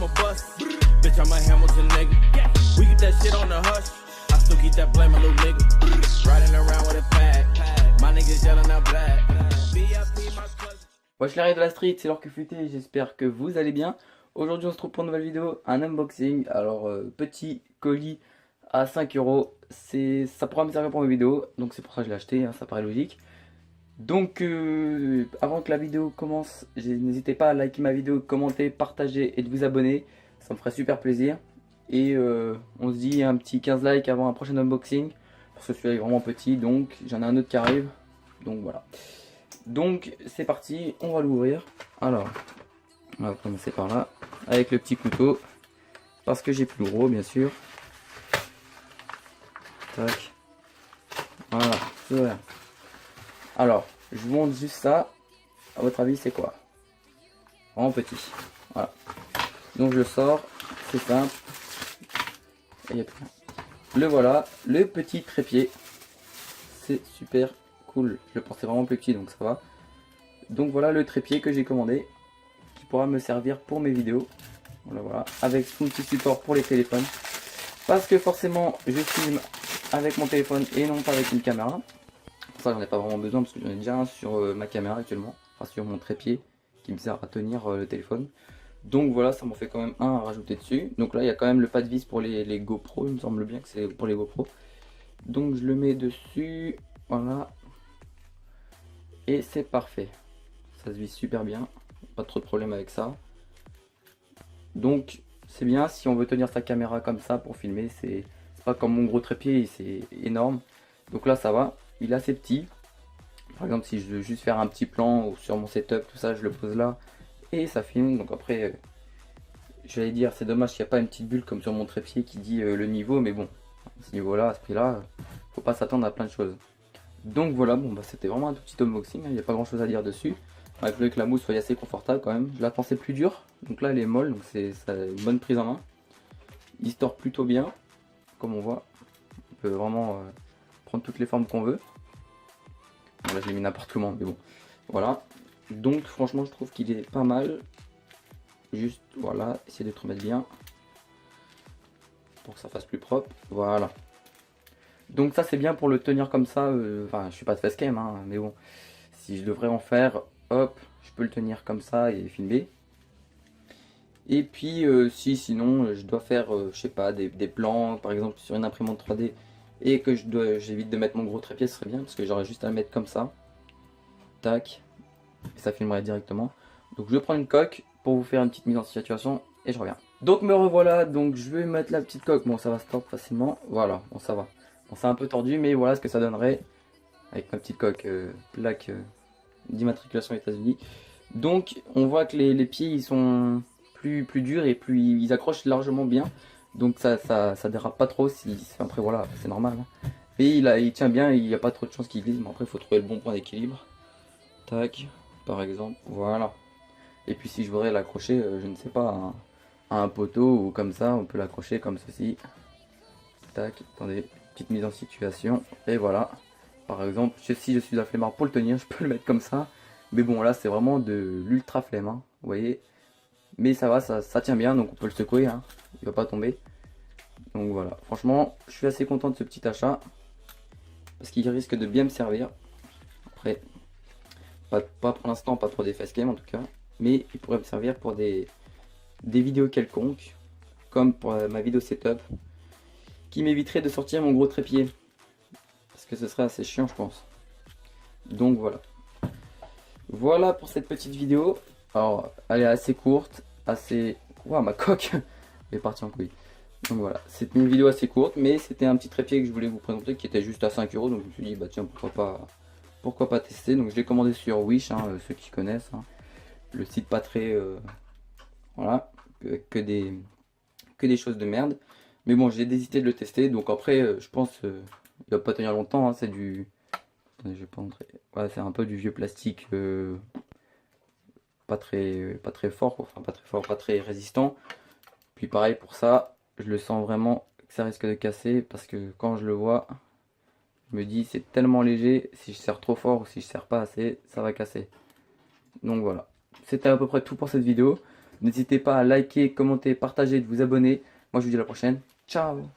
a bus. Bitch, I'm a Hamilton nigga. We get that shit on the hush. I still keep that blame, my little nigga. Riding around with a pack. My niggas yelling out black. VIP, my cousin. Wesh les de la street, c'est l'heure que futé, j'espère que vous allez bien. Aujourd'hui on se retrouve pour une nouvelle vidéo, un unboxing. Alors petit colis à 5 €, ça pourra me servir pour mes vidéos, donc c'est pour ça que je l'ai acheté, hein, ça paraît logique. Donc avant que la vidéo commence, n'hésitez pas à liker ma vidéo, commenter, partager et de vous abonner, ça me ferait super plaisir. Et on se dit un petit 15 likes avant un prochain unboxing, parce que celui-là est vraiment petit, donc j'en ai un autre qui arrive, donc voilà. Donc c'est parti, on va l'ouvrir. Alors, on va commencer par là, avec le petit couteau, parce que j'ai plus gros bien sûr. Tac. Voilà, c'est ouvert. Alors, je vous montre juste ça. À votre avis, c'est quoi? Vraiment petit. Voilà. Donc je le sors, c'est simple. Et il y a plus rien. Le voilà, le petit trépied. C'est super cool. Je le pensais vraiment plus petit, donc ça va. Donc voilà le trépied que j'ai commandé, qui pourra me servir pour mes vidéos. Voilà, voilà. Avec son petit support pour les téléphones. Parce que forcément, je filme avec mon téléphone et non pas avec une caméra. Pour ça, j'en ai pas vraiment besoin parce que j'en ai déjà un sur ma caméra actuellement. Enfin, sur mon trépied qui me sert à tenir le téléphone. Donc voilà, ça m'en fait quand même un à rajouter dessus. Donc là, il y a quand même le pas de vis pour les GoPro. Il me semble bien que c'est pour les GoPro. Donc je le mets dessus. Voilà. Et c'est parfait. Ça se visse super bien. Pas trop de problème avec ça. Donc c'est bien si on veut tenir sa caméra comme ça pour filmer. C'est pas comme mon gros trépied, c'est énorme. Donc là ça va. Il est assez petit. Par exemple si je veux juste faire un petit plan sur mon setup, tout ça, je le pose là. Et ça filme. Donc après, j'allais dire c'est dommage qu'il n'y a pas une petite bulle comme sur mon trépied qui dit le niveau. Mais bon, à ce niveau-là, à ce prix-là, faut pas s'attendre à plein de choses. Donc voilà, bon bah c'était vraiment un tout petit unboxing, il n'y a pas grand chose à dire dessus. Il fallait que la mousse soit assez confortable quand même. Je la pensais plus dure, donc là elle est molle, donc c'est une bonne prise en main. Il se tord plutôt bien, comme on voit. On peut vraiment prendre toutes les formes qu'on veut. Bon, là je l'ai mis n'importe comment, mais bon. Voilà. Donc franchement je trouve qu'il est pas mal. Juste voilà, essayer de te remettre bien. Pour que ça fasse plus propre. Voilà. Donc ça c'est bien pour le tenir comme ça, enfin je suis pas de facecam hein, mais bon, si je devrais en faire, hop, je peux le tenir comme ça et filmer. Et puis sinon je dois faire, je sais pas, des plans par exemple sur une imprimante 3D et que j'évite de mettre mon gros trépied, ce serait bien parce que j'aurais juste à le mettre comme ça, tac, et ça filmerait directement. Donc je prends une coque pour vous faire une petite mise en situation et je reviens. Donc me revoilà, donc je vais mettre la petite coque, bon ça va se tordre facilement, voilà, bon ça va. Bon, c'est un peu tordu, mais voilà ce que ça donnerait avec ma petite coque plaque d'immatriculation États-Unis. Donc, on voit que les pieds ils sont plus durs et plus ils accrochent largement bien. Donc, ça dérape pas trop. Après, voilà, c'est normal. Hein. Et il tient bien, il n'y a pas trop de chances qu'il glisse. Mais après, il faut trouver le bon point d'équilibre. Tac, par exemple, voilà. Et puis, si je voudrais l'accrocher, je ne sais pas, à un poteau ou comme ça, on peut l'accrocher comme ceci. Tac, attendez. Petite mise en situation et voilà, par exemple si je suis la flemmard pour le tenir, je peux le mettre comme ça, mais bon là c'est vraiment de l'ultra flemme hein, vous voyez, mais ça va, ça tient bien, donc on peut le secouer hein, il va pas tomber. Donc voilà, franchement je suis assez content de ce petit achat parce qu'il risque de bien me servir. Après pas pour l'instant, pas pour des facecam en tout cas, mais il pourrait me servir pour des vidéos quelconques, comme pour ma vidéo setup, qui m'éviterait de sortir mon gros trépied parce que ce serait assez chiant je pense. Donc voilà pour cette petite vidéo. Alors elle est assez courte, assez... Waouh, ma coque elle est partie en couille. Donc voilà, c'était une vidéo assez courte, mais c'était un petit trépied que je voulais vous présenter qui était juste à 5 €. Donc je me suis dit bah tiens, pourquoi pas tester. Donc je l'ai commandé sur Wish hein, ceux qui connaissent hein. Le site pas très voilà, que des choses de merde. Mais bon, j'ai hésité de le tester, donc après, je pense il va pas tenir longtemps. Hein, c'est du... Attendez, je vais pas montrer. Ouais, c'est un peu du vieux plastique, pas très fort, quoi. Enfin pas très fort, pas très résistant. Puis pareil pour ça, je le sens vraiment que ça risque de casser, parce que quand je le vois, je me dis c'est tellement léger, si je serre trop fort ou si je serre pas assez, ça va casser. Donc voilà, c'était à peu près tout pour cette vidéo. N'hésitez pas à liker, commenter, partager, de vous abonner. Moi je vous dis à la prochaine. Ciao!